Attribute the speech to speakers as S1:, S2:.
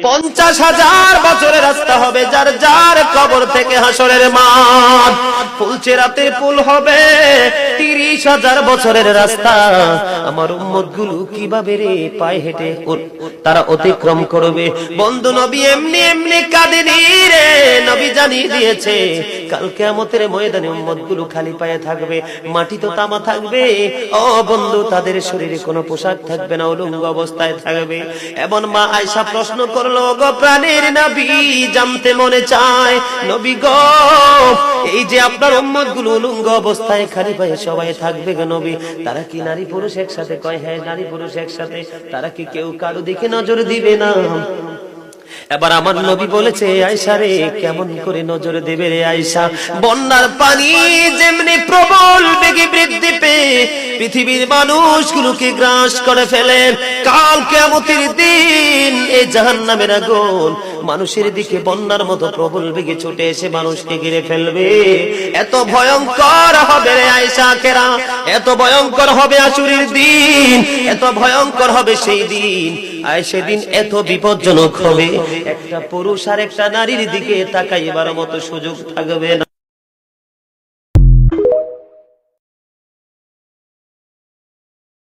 S1: 50,000 বছরের রাস্তা হবে যার যার কবর থেকে হাসরের মাঠ। ফুলচেরাতের পুল হবে 30,000 বছরের রাস্তা। আমার উম্মতগুলো কিভাবে রে পায়ে হেঁটে তারা অতিক্রম করবে? বন্ধু নবী এমনি এমনি কাঁদেনি রে, নবী জানিয়ে দিয়েছে কাল কিয়ামতের ময়দানে উম্মতগুলো খালি পায়ে থাকবে, মাটি তো তামা থাকবে। ও বন্ধু, তাদের শরীরে কোনো পোশাক থাকবে না, উলঙ্গ অবস্থায় থাকবে। এবং মা আয়েশা প্রশ্ন করলো, গো প্রাণের নবী, জানতে মনে চায় নবী গো, এই যে আপনার উম্মতগুলো উলঙ্গ অবস্থায় খালি পায়ে সবাই থাকবে গো নবী, তারা কি নারী পুরুষ একসাথে? কয় হ্যাঁ, নারী পুরুষ একসাথে। তারা কি কেউ কারো দিকে নজর দিবে না? এবার আমার নবী বলেছে, আয়েশা রে, কেমন করে নজর দেবে রে আয়েশা? বন্যার পানি যেমনি প্রবল বেগে বৃদ্ধি পেয়ে পৃথিবীর মানুষগুলোকে গ্রাস করে ফেলে, কাল কিয়ামতের দিন এই জাহান্নামের আগুন মানুষের দিকে বন্যার মতো প্রবল বেগে ছুটে এসে মানুষকে ঘিরে ফেলবে। এত ভয়ঙ্কর হবে রে আয়েশা কেরা, এত ভয়ঙ্কর হবে আসুরের দিন, এত ভয়ঙ্কর হবে সেই দিন। আর সেদিন এত বিপজ্জনক হবে, একটা পুরুষ আর একটা নারীর দিকে তাকাইবার মতো সুযোগ থাকবে না।